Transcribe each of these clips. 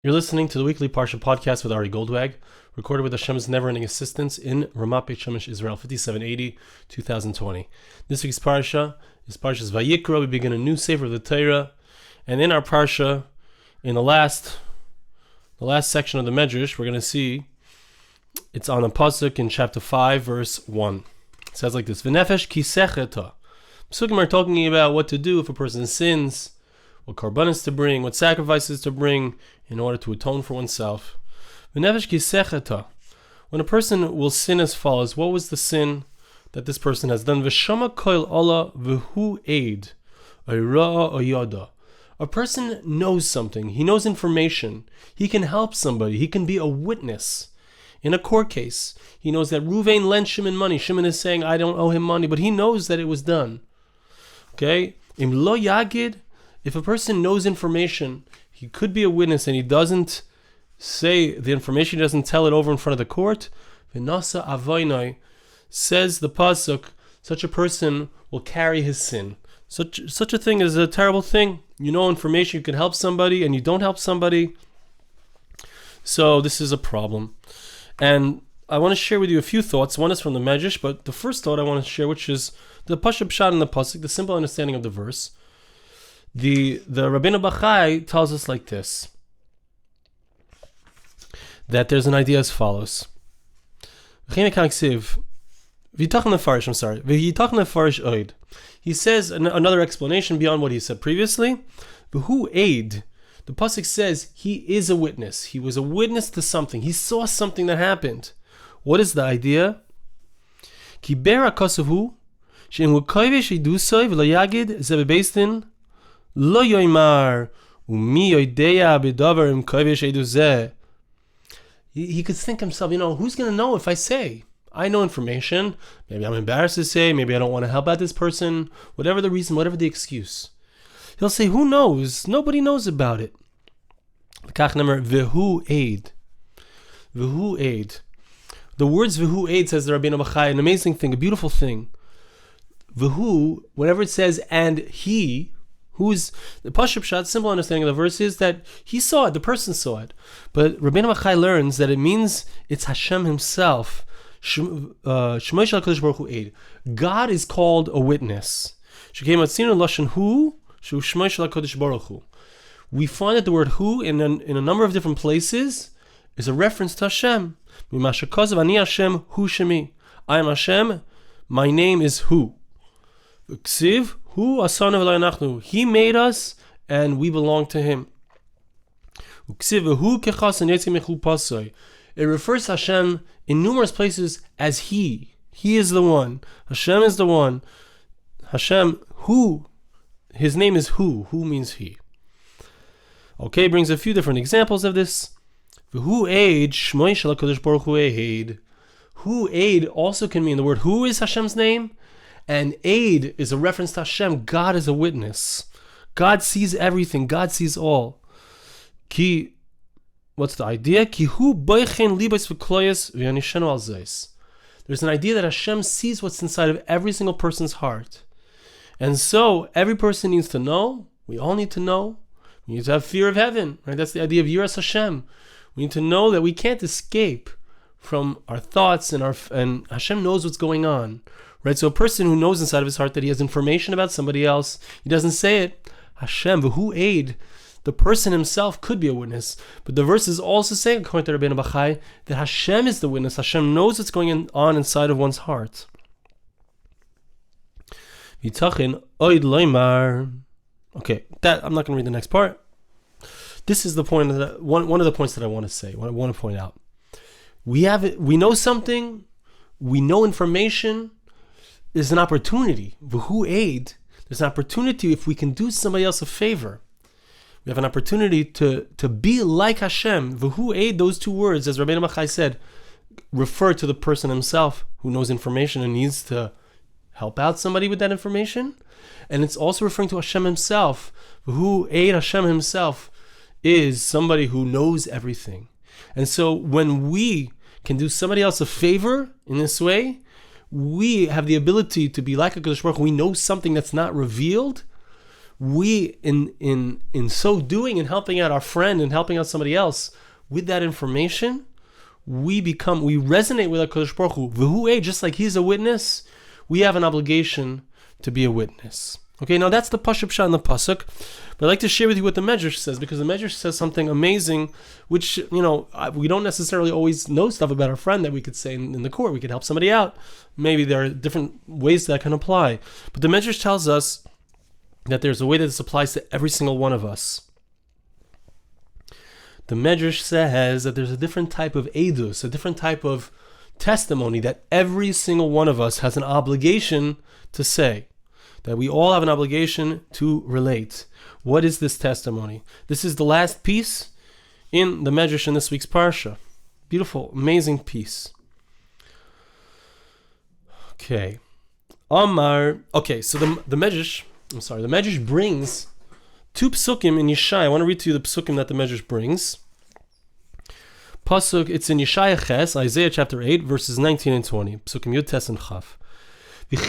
You're listening to the weekly Parsha Podcast with Ari Goldwag, recorded with Hashem's never-ending assistance in Ramat Beit Shemesh, Israel, 5780, 2020. This week's Parsha is Parsha's Vayikra. We begin a new sefer of the Torah, and in our Parsha, in the last section of the Medrash, we're going to see it's on a pasuk in chapter 5, verse 1. It says like this: V'nefesh kisecheta. Psukim are talking about what to do if a person sins, what korbanos to bring, what sacrifices to bring in order to atone for oneself. V'nefesh kisecheta. When a person will sin as follows, what was the sin that this person has done? V'shama koil ola v'hu eid, ayra oyada. A person knows something. He knows information. He can help somebody. He can be a witness in a court case. He knows that Ruvain lent Shimon money. Shimon is saying, I don't owe him money, but he knows that it was done. Okay? Im lo yagid. If a person knows information, he could be a witness and he doesn't say the information, he doesn't tell it over in front of the court. V'nasa avoinai, says the pasuk, such a person will carry his sin. Such a thing is a terrible thing. You know information, you can help somebody and you don't help somebody. So this is a problem. And I want to share with you a few thoughts. One is from the Medrash, but the first thought I want to share, which is the Parsha Pshat in the pasuk, the simple understanding of the verse. The Rabbeinu Bachai tells us like this, that there's an idea as follows. He says another explanation beyond what he said previously. Who aid? The pasuk says he is a witness. He was a witness to something. He saw something that happened. What is the idea? Lo yoimar umi yoideya bedavar im kovesh eduzeh. He could think himself, who's going to know if I say? I know information. Maybe I'm embarrassed to say. Maybe I don't want to help out this person. Whatever the reason, whatever the excuse. He'll say, who knows? Nobody knows about it. V'hu aid. V'hu aid. The words v'hu aid, says the Rabbeinu Bachai, an amazing thing, a beautiful thing. V'hu, whenever it says and he, who's the Parsha Pshat, simple understanding of the verse is that he saw it, the person saw it. But Rabbeinu Bachai learns that it means it's Hashem himself. God is called a witness. We find that the word who in a number of different places is a reference to Hashem. I am Hashem, my name is who. He made us and we belong to him. It refers to Hashem in numerous places as he. He is the one. Hashem is the one. Hashem, who? His name is who. Who means he. Okay, brings a few different examples of this. Who aid? Who aid also can mean the word who is Hashem's name. And aid is a reference to Hashem. God is a witness. God sees everything. God sees all. What's the idea? There's an idea that Hashem sees what's inside of every single person's heart. And so every person needs to know. We all need to know. We need to have fear of heaven. Right? That's the idea of Yiras Hashem. We need to know that we can't escape from our thoughts and Hashem knows what's going on. Right? So a person who knows inside of his heart that he has information about somebody else, he doesn't say it. Hashem, who aid? The person himself could be a witness. But the verse is also saying, according to Rabbeinu Bachai, that Hashem is the witness. Hashem knows what's going on inside of one's heart. Okay, that I'm not going to read the next part. This is the point of one of the points that I want to say, what I want to point out. We know something, we know information. There's an opportunity. V'hu aid. There's an opportunity if we can do somebody else a favor. We have an opportunity to be like Hashem. V'hu aid, those two words, as Rabbeinu Bachai said, refer to the person himself who knows information and needs to help out somebody with that information. And it's also referring to Hashem himself. V'hu aid, Hashem himself is somebody who knows everything. And so when we can do somebody else a favor in this way, we have the ability to be like a HaKadosh Baruch Hu. We know something that's not revealed. we in so doing and helping out our friend and helping out somebody else with that information, we resonate with HaKadosh Baruch Hu. Just like he's a witness, we have an obligation to be a witness. Okay, now that's the Pashup Shah in the Pasuk. But I'd like to share with you what the Medrash says, because the Medrash says something amazing, which, we don't necessarily always know stuff about our friend that we could say in the court. We could help somebody out. Maybe there are different ways that can apply. But the Medrash tells us that there's a way that this applies to every single one of us. The Medrash says that there's a different type of edus, a different type of testimony that every single one of us has an obligation to say. That we all have an obligation to relate. What is this testimony? This is the last piece in the Medrash in this week's Parsha. Beautiful, amazing piece. Okay. So the Medrash brings two psukim in Yeshaya. I want to read to you the psukim that the Medrash brings. Pasuk, it's in Yeshaya Ches, Isaiah chapter 8, verses 19 and 20. Psukim Yud Tes and Chav. If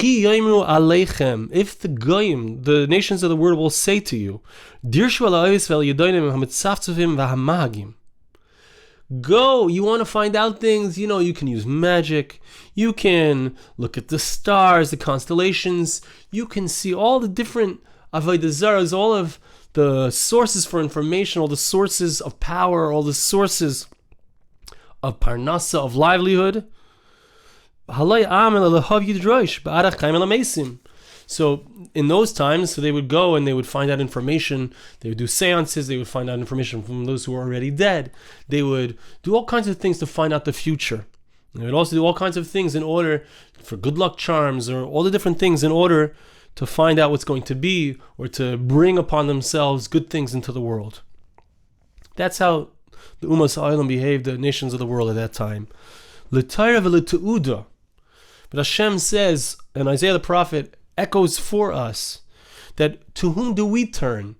the goyim, the nations of the world, will say to you, go, you want to find out things, you can use magic, you can look at the stars, the constellations, you can see all the different avodah zaras, all of the sources for information, all the sources of power, all the sources of parnasa, of livelihood. So in those times, they would go and they would find out information. They would do seances. They would find out information from those who are already dead. They would do all kinds of things to find out the future. They would also do all kinds of things in order for good luck charms, or all the different things in order to find out what's going to be, or to bring upon themselves good things into the world. That's how the Umas Ha'olam behaved, the nations of the world at that time. L'tayra v'l'te'uda. But Hashem says, and Isaiah the prophet echoes for us, that to whom do we turn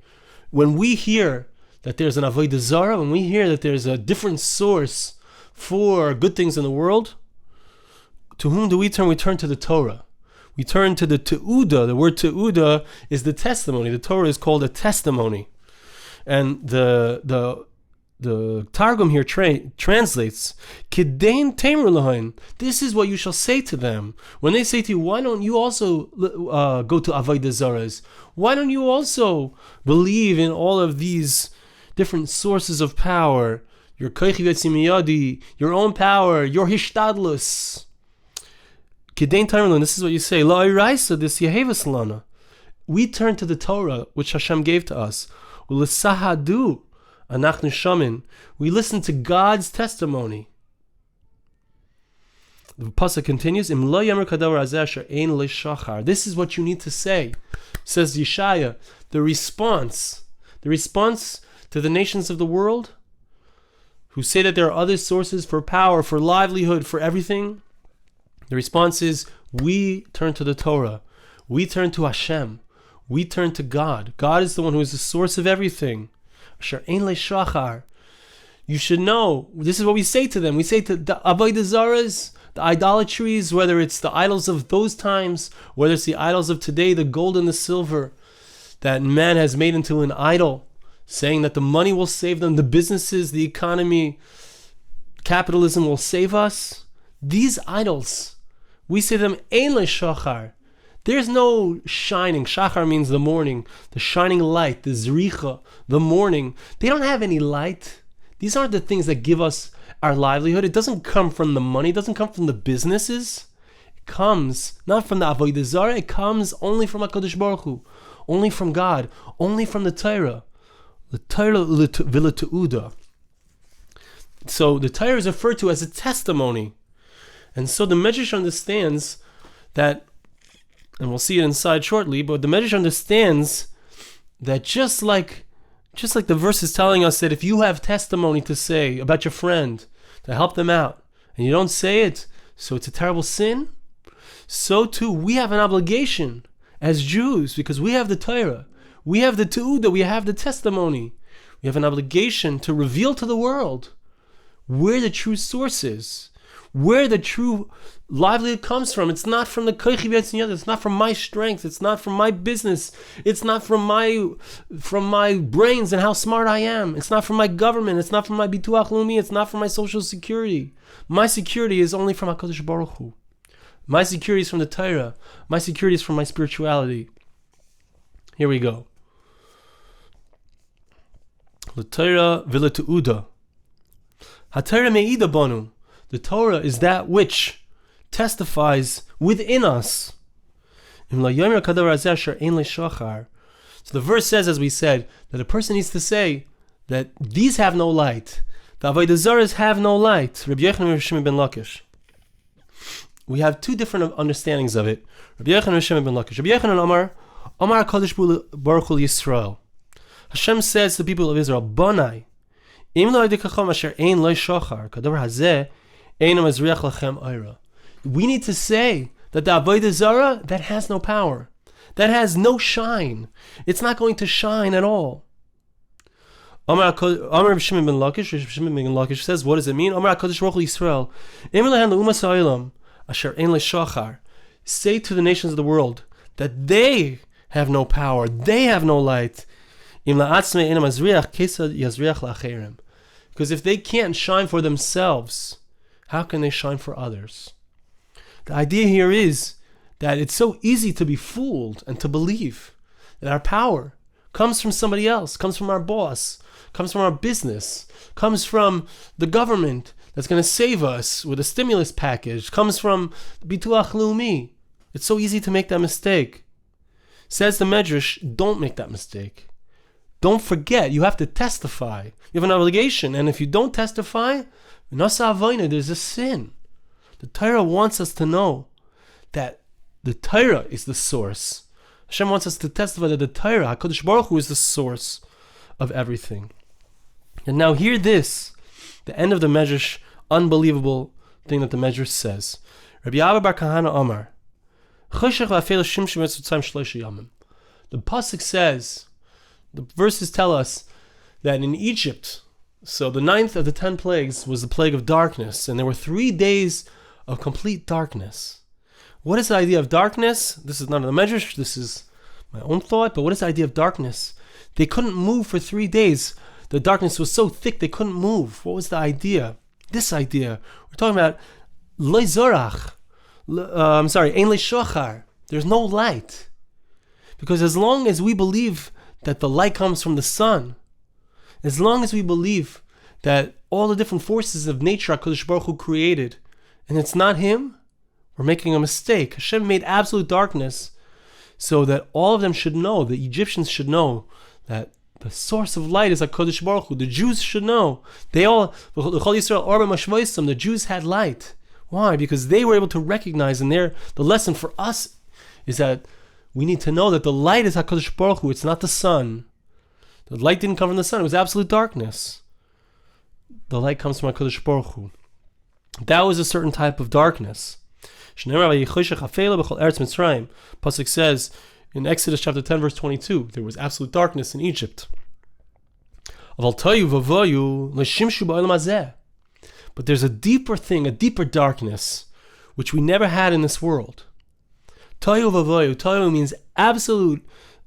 when we hear that there's an avodah zara, when we hear that there's a different source for good things in the world? To whom do we turn? We turn to the Torah. We turn to the te'uda. The word te'uda is the testimony. The Torah is called a testimony. And the Targum here translates, Kidein Tamer Lahain. This is what you shall say to them. When they say to you, why don't you also go to avodah zaras? Why don't you also believe in all of these different sources of power? Your koichi v'etzimiyadi, your own power, your hishtadlus. Kidein Tamer Lahain. This is what you say. La'iraisa this yehevas lana. We turn to the Torah, which Hashem gave to us. U'lesahadu. Anachnu shamin. We listen to God's testimony. The pasuk continues, Im lo yamer kadavar hazeh asher ein lo shachar. This is what you need to say, says Yeshaya. The response to the nations of the world who say that there are other sources for power, for livelihood, for everything. The response is, we turn to the Torah. We turn to Hashem. We turn to God. God is the one who is the source of everything. You should know, this is what we say to them. We say to the avodah zaras, the idolatries, whether it's the idols of those times, whether it's the idols of today, the gold and the silver that man has made into an idol, saying that the money will save them, the businesses, the economy, capitalism will save us. These idols, we say to them, ein le'shachar. There's no shining. Shachar means the morning, the shining light, the zricha, the morning. They don't have any light. These aren't the things that give us our livelihood. It doesn't come from the money. It doesn't come from the businesses. It comes not from the avodah zarah. It comes only from HaKadosh Baruch Hu, only from God, only from the Torah. The Torah v'le'te'uda. So the Torah is referred to as a testimony. And so the Medrash understands that, and we'll see it inside shortly, but the Medrash understands that just like the verse is telling us that if you have testimony to say about your friend, to help them out, and you don't say it, so it's a terrible sin, so too we have an obligation as Jews, because we have the Torah, we have the Te'udah, we have the testimony, we have an obligation to reveal to the world where the true source is, where the true livelihood comes from. It's not from the koichi v'etzinyot. It's not from my strength. It's not from my business. It's not from my brains and how smart I am. It's not from my government. It's not from my bituach leumi. It's not from my social security. My security is only from HaKadosh Baruch Hu. My security is from the Torah. My security is from my spirituality. Here we go. L'Torah v'le'tu'uda. HaTorah me'ida banu. The Torah is that which testifies within us. So the verse says, as we said, that a person needs to say that these have no light. The avodah zaras have no light. Rabbi Yochanan and Rabbi Shimon ben Lakish. We have two different understandings of it. Rabbi Yochanan and Rabbi Shimon ben Lakish. Rabbi Yochanan Amar HaKadosh Baruch Hu Yisrael. Hashem says to the people of Israel, Bonai, im lo yedikachom asher ein lo shochar, kadavar hazeh ein mazriach lachem oira. We need to say that the avodah zara, that has no power, that has no shine. It's not going to shine at all. Amar Rabbi Shimon ben Lakish. Rabbi Shimon ben Lakish says, what does it mean? Amar HaKadosh Baruch Hu Yisrael, im lehan leumas ha'olam asher ein lo shochar. Say to the nations of the world that they have no power, they have no light. Because if they can't shine for themselves, how can they shine for others? The idea here is that it's so easy to be fooled and to believe that our power comes from somebody else, comes from our boss, comes from our business, comes from the government that's going to save us with a stimulus package, comes from bituach leumi. It's so easy to make that mistake. Says the Medrash, don't make that mistake. Don't forget, you have to testify. You have an obligation, and if you don't testify, there's a sin. The Torah wants us to know that the Torah is the source. Hashem wants us to testify that the Torah, HaKadosh Baruch Hu, is the source of everything. And now hear this, the end of the Medrash, unbelievable thing that the Medrash says. Rabbi Abba bar Kahana Omar, the pasuk says, the verses tell us that in Egypt, so the 9th of the 10 plagues was the plague of darkness, and there were 3 days of complete darkness. What is the idea of darkness? This is none of the Medrash, this is my own thought, but what is the idea of darkness? They couldn't move for 3 days. The darkness was so thick they couldn't move. What was the idea? This idea. We're talking about Lo Zorach. Ein Le Shochar. There's no light. Because as long as we believe that the light comes from the sun, as long as we believe that all the different forces of nature HaKadosh Baruch Hu created, and it's not Him, we're making a mistake. Hashem made absolute darkness so that all of them should know, the Egyptians should know, that the source of light is HaKadosh Baruch Hu. The Jews should know. They all, the Jews had light. Why? Because they were able to recognize, and the lesson for us is that we need to know that the light is HaKadosh Baruch Hu. It's not the sun. The light didn't come from the sun. It was absolute darkness. The light comes from HaKadosh Baruch Hu. That was a certain type of darkness. Pasuk says in Exodus chapter 10 verse 22, there was absolute darkness in Egypt. But there's a deeper thing, a deeper darkness, which we never had in this world. Tohu vavoyu. Tohu means absolute,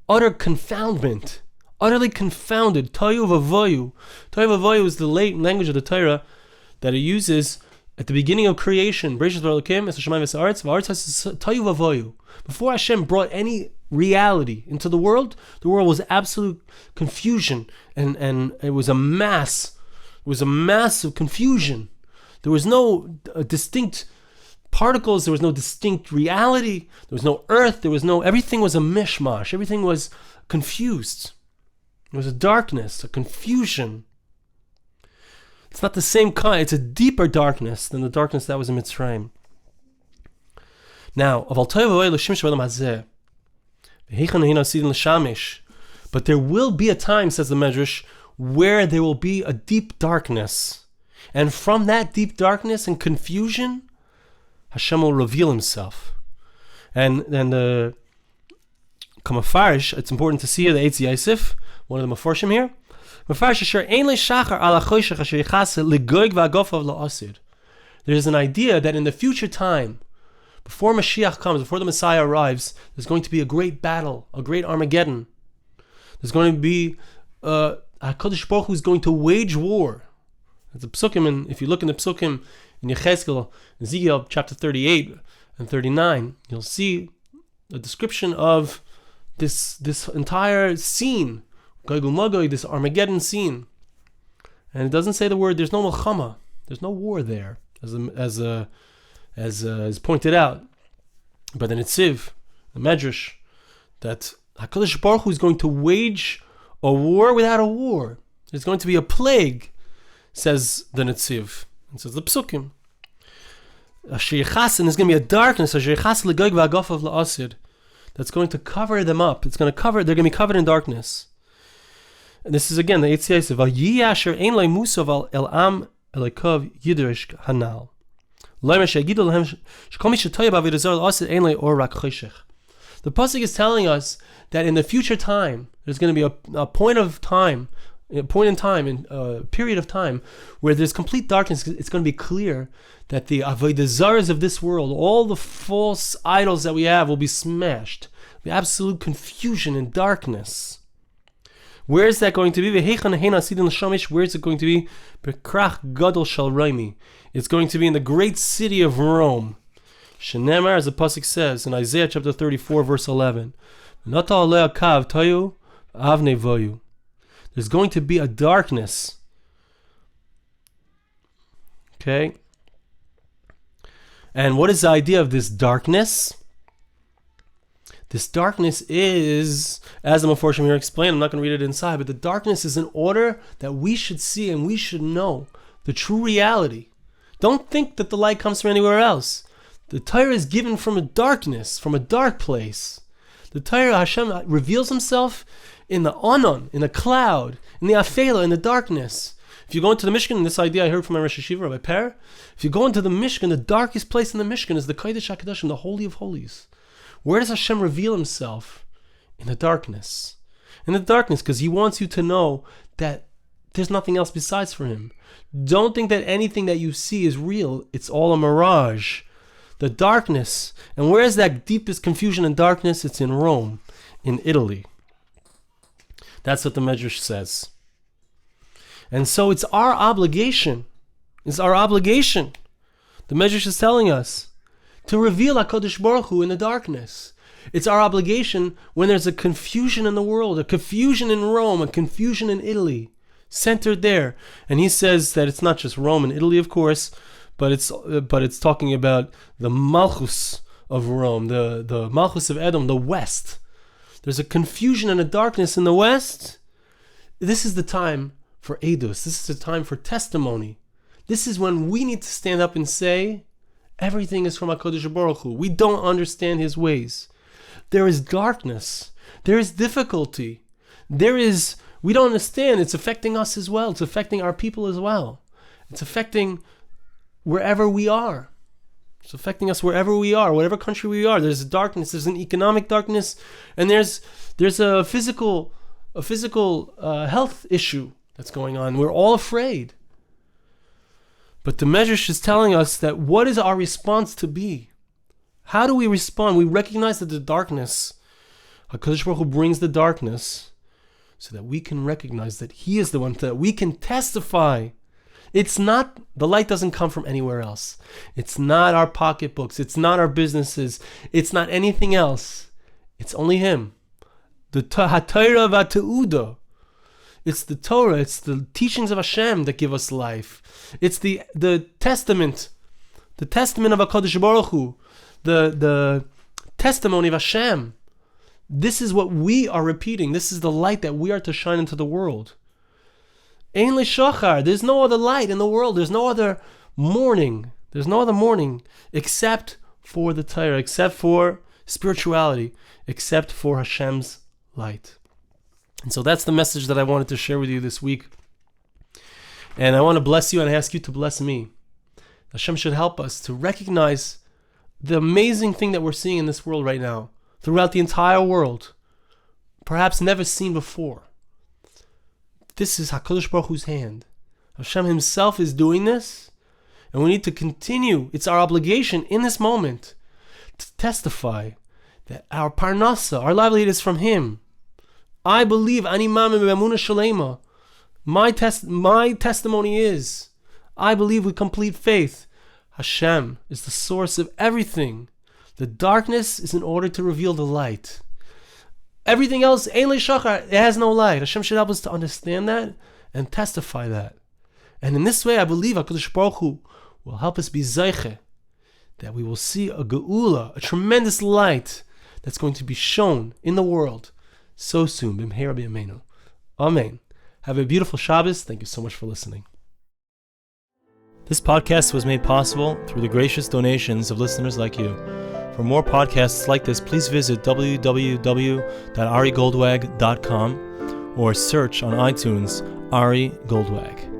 utter confoundment. Utterly confounded. Tohu vavoyu. Tohu vavoyu is the late language of the Torah that it uses at the beginning of creation. Before Hashem brought any reality into the world was absolute confusion, and it was a mass. It was a mass of confusion. There was no distinct particles, there was no distinct reality, there was no earth, everything was a mishmash, everything was confused. There was a darkness, a confusion. It's not the same kind, it's a deeper darkness than the darkness that was in Mitzrayim. Now, but there will be a time, says the Medrash, where there will be a deep darkness. And from that deep darkness and confusion, Hashem will reveal Himself. And the Kamafarish, it's important to see here the Eitz Yosef, one of the Mefarshim here. There's an idea that in the future time, before Mashiach comes, before the Messiah arrives, there's going to be a great battle, a great Armageddon. There's going to be HaKadosh Baruch Hu is going to wage war. The Psukim, and if you look in the Psukim in Yechezkel, Ezekiel chapter 38 and 39, you'll see a description of this entire scene, Gog Magog, this Armageddon scene. And it doesn't say the word, there's no Melchama, there's no war there, as is pointed out by the Netziv, the Medrash, that HaKadosh Baruch Hu is going to wage a war without a war. There's going to be a plague, says the Netziv, and says the Psukim. And there's going to be a darkness, that's going to cover them up. They're going to be covered in darkness. And this is again the Eitzias of Vayiyasher ein lei musav el am elikov yidrish hanal. The pasuk is telling us that in the future time, there's going to be a point in time, a period of time where there's complete darkness. It's going to be clear that the avodah zaras of this world, all the false idols that we have, will be smashed. The absolute confusion and darkness. Where is that going to be? Where is it going to be? It's going to be in the great city of Rome. Shenemar, as the pasuk says in Isaiah chapter 34, verse 11, there's going to be a darkness. Okay? And what is the idea of this darkness? This darkness is, as the Meforshim here explained, I'm not going to read it inside, but the darkness is in order that we should see and we should know the true reality. Don't think that the light comes from anywhere else. The Torah is given from a darkness, from a dark place. The Torah, Hashem reveals himself in the Anon, in the cloud, in the Afela, in the darkness. If you go into the Mishkan, this idea I heard from my Rosh Hashiva, Rabbi Per, if you go into the Mishkan, the darkest place in the Mishkan is the Kodesh HaKadoshim, the Holy of Holies. Where does Hashem reveal himself? In the darkness. In the darkness, because he wants you to know that there's nothing else besides for him. Don't think that anything that you see is real. It's all a mirage. The darkness. And where is that deepest confusion and darkness? It's in Rome, in Italy. That's what the Medrash says. And so it's our obligation. It's our obligation. The Medrash is telling us to reveal HaKadosh Baruch Hu in the darkness. It's our obligation when there's a confusion in the world, a confusion in Rome, a confusion in Italy, centered there. And he says that it's not just Rome and Italy, of course, but it's talking about the Malchus of Rome, the Malchus of Edom, the West. There's a confusion and a darkness in the West. This is the time for Eidos. This is the time for testimony. This is when we need to stand up and say, everything is from HaKadosh Baruch Hu. We don't understand his ways. There is darkness. There is difficulty. We don't understand. It's affecting us as well. It's affecting our people as well. It's affecting wherever we are. It's affecting us wherever we are, whatever country we are. There's a darkness. There's an economic darkness, and there's a physical health issue that's going on. We're all afraid. But the Medrash is telling us that what is our response to be? How do we respond? We recognize that the darkness, HaKadosh Baruch Hu brings the darkness so that we can recognize that he is the one, that we can testify. It's not, the light doesn't come from anywhere else. It's not our pocketbooks. It's not our businesses. It's not anything else. It's only him. The HaTorah v'Teudah. It's the Torah, it's the teachings of Hashem that give us life. It's the testament of HaKadosh Baruch Hu, the testimony of Hashem. This is what we are repeating. This is the light that we are to shine into the world. Ein le'shachar, there's no other light in the world. There's no other morning. There's no other morning except for the Torah, except for spirituality, except for Hashem's light. And so that's the message that I wanted to share with you this week. And I want to bless you and I ask you to bless me. Hashem should help us to recognize the amazing thing that we're seeing in this world right now, throughout the entire world, perhaps never seen before. This is HaKadosh Baruch Hu's hand. Hashem himself is doing this, And we need to continue. It's our obligation in this moment to testify that our parnasa, our livelihood, is from Him. I believe, ani ma'amin b'emunah shalema. My testimony is, I believe with complete faith, Hashem is the source of everything. The darkness is in order to reveal the light. Everything else, ein le'shachar, it has no light. Hashem should help us to understand that and testify that. And in this way, I believe HaKadosh Baruch Hu will help us be zeiche, that we will see a geula, a tremendous light that's going to be shown in the world so soon. B'mheira b'yameinu. Amen. Have a beautiful Shabbos. Thank you so much for listening. This podcast was made possible through the gracious donations of listeners like you. For more podcasts like this, please visit www.arigoldwag.com or search on iTunes Ari Goldwag.